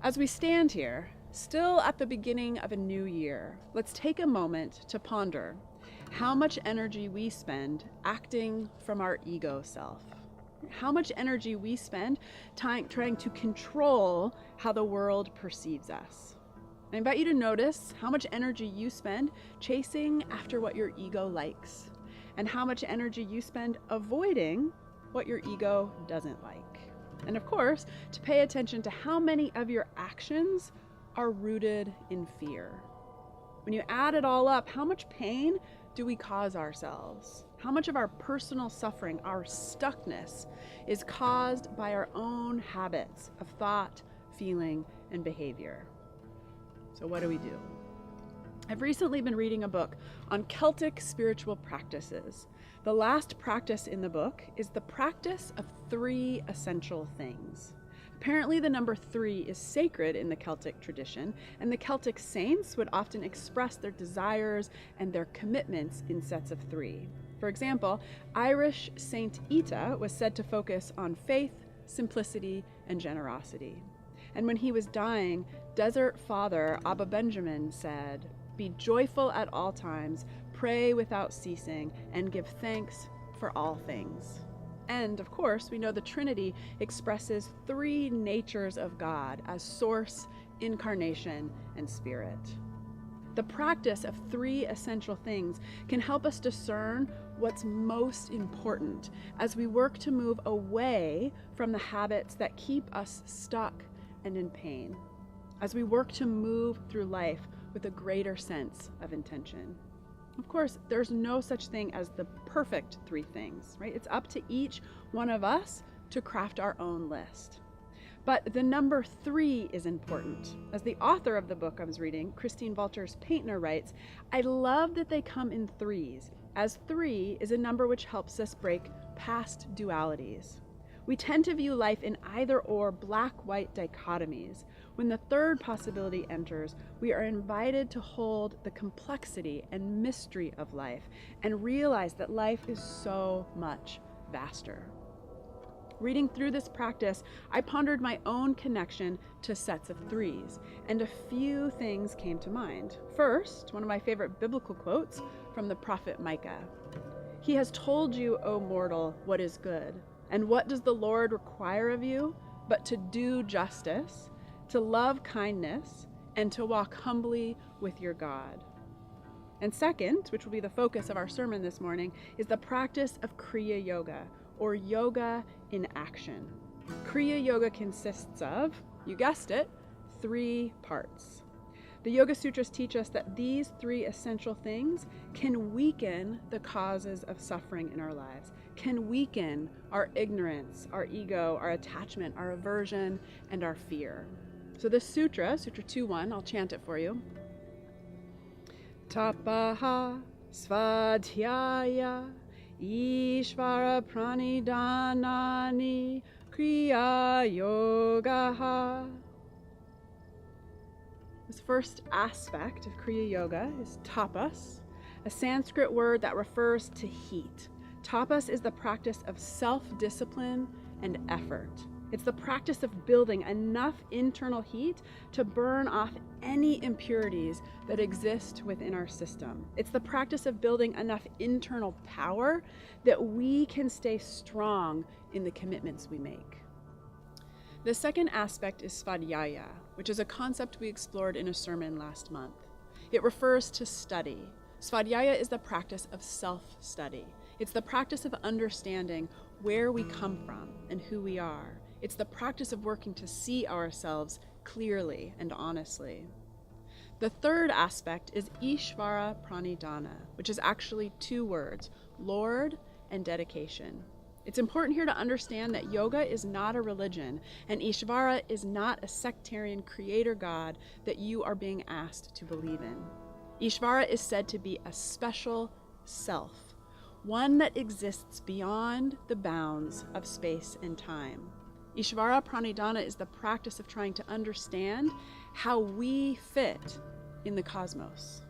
As we stand here, still at the beginning of a new year, let's take a moment to ponder how much energy we spend acting from our ego self. How much energy we spend trying to control how the world perceives us. I invite you to notice how much energy you spend chasing after what your ego likes, and how much energy you spend avoiding what your ego doesn't like. And of course, to pay attention to how many of your actions are rooted in fear. When you add it all up, how much pain do we cause ourselves? How much of our personal suffering, our stuckness, is caused by our own habits of thought, feeling, and behavior? So what do? I've recently been reading a book on Celtic spiritual practices. The last practice in the book is the practice of 3 essential things. Apparently the number 3 is sacred in the Celtic tradition, and the Celtic saints would often express their desires and their commitments in sets of 3. For example, Irish Saint Ita was said to focus on faith, simplicity, and generosity. And when he was dying, Desert Father Abba Benjamin said, "Be joyful at all times, pray without ceasing, and give thanks for all things." And of course, we know the Trinity expresses 3 natures of God as source, incarnation, and spirit. The practice of 3 essential things can help us discern what's most important as we work to move away from the habits that keep us stuck and in pain, as we work to move through life with a greater sense of intention. Of course, there's no such thing as the perfect 3 things, right? It's up to each one of us to craft our own list. But the number 3 is important. As the author of the book I was reading, Christine Walters-Paintner, writes, "I love that they come in 3s, as 3 is a number which helps us break past dualities. We tend to view life in either or black-white dichotomies. When the 3rd possibility enters, we are invited to hold the complexity and mystery of life and realize that life is so much vaster." Reading through this practice, I pondered my own connection to sets of 3s, and a few things came to mind. First, one of my favorite biblical quotes from the prophet Micah. "He has told you, O mortal, what is good. And what does the Lord require of you but to do justice, to love kindness, and to walk humbly with your God?" And second, which will be the focus of our sermon this morning, is the practice of Kriya Yoga, or yoga in action. Kriya Yoga consists of, you guessed it, 3 parts. The Yoga Sutras teach us that these 3 essential things can weaken the causes of suffering in our lives, can weaken our ignorance, our ego, our attachment, our aversion, and our fear. So this sutra, Sutra 2.1, I'll chant it for you. Tapaha svadhyaya Ishvara pranidhanani kriya yogaha. This first aspect of Kriya Yoga is tapas, a Sanskrit word that refers to heat. Tapas is the practice of self-discipline and effort. It's the practice of building enough internal heat to burn off any impurities that exist within our system. It's the practice of building enough internal power that we can stay strong in the commitments we make. The second aspect is svadhyaya, which is a concept we explored in a sermon last month. It refers to study. Svadhyaya is the practice of self-study. It's the practice of understanding where we come from and who we are. It's the practice of working to see ourselves clearly and honestly. The third aspect is Ishvara Pranidhana, which is actually 2 words, Lord and dedication. It's important here to understand that yoga is not a religion, and Ishvara is not a sectarian creator god that you are being asked to believe in. Ishvara is said to be a special self, one that exists beyond the bounds of space and time. Ishvara Pranidhana is the practice of trying to understand how we fit in the cosmos.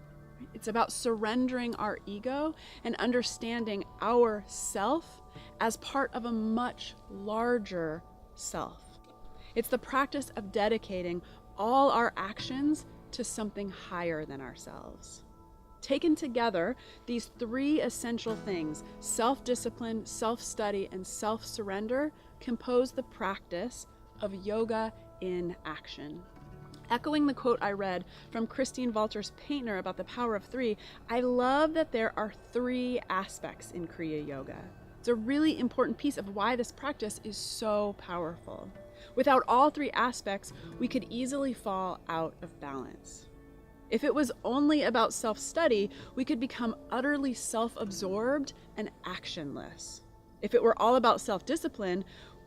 It's about surrendering our ego and understanding our self as part of a much larger self. It's the practice of dedicating all our actions to something higher than ourselves. Taken together, these three essential things, self-discipline, self-study, and self-surrender, compose the practice of yoga in action. Echoing the quote I read from Christine Walters Paintner about the power of three, I love that there are three aspects in Kriya Yoga. It's a really important piece of why this practice is so powerful. Without all three aspects, we could easily fall out of balance. If it was only about self-study, we could become utterly self-absorbed and actionless. If it were all about self-discipline,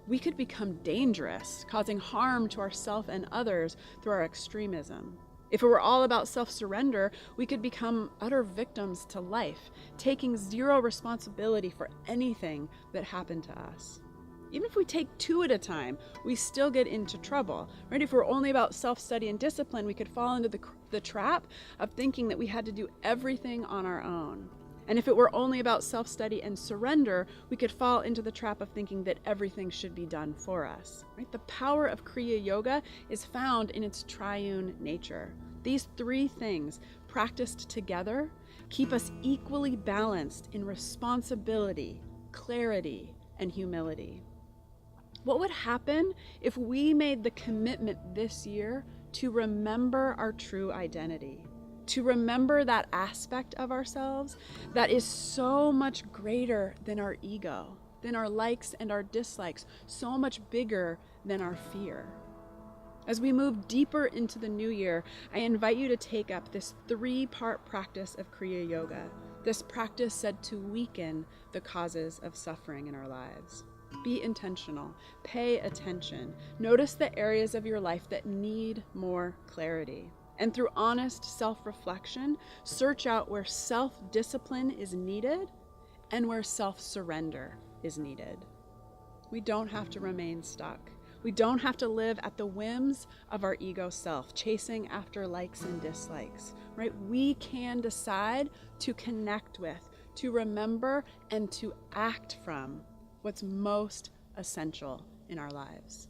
we could become dangerous, causing harm to ourselves and others through our extremism. If it were all about self-surrender, we could become utter victims to life, taking zero responsibility for anything that happened to us. Even if we take two at a time, we still get into trouble, right? If we're only about self-study and discipline, we could fall into the trap of thinking that we had to do everything on our own. And if it were only about self-study and surrender, we could fall into the trap of thinking that everything should be done for us, right? The power of Kriya Yoga is found in its triune nature. These three things, practiced together, keep us equally balanced in responsibility, clarity, and humility. What would happen if we made the commitment this year to remember our true identity? To remember that aspect of ourselves that is so much greater than our ego, than our likes and our dislikes, so much bigger than our fear. As we move deeper into the new year, I invite you to take up this three-part practice of Kriya Yoga, this practice said to weaken the causes of suffering in our lives. Be intentional, pay attention, notice the areas of your life that need more clarity. And through honest self-reflection, search out where self-discipline is needed and where self-surrender is needed. We don't have to remain stuck. We don't have to live at the whims of our ego self, chasing after likes and dislikes, right? We can decide to connect with, to remember, and to act from what's most essential in our lives.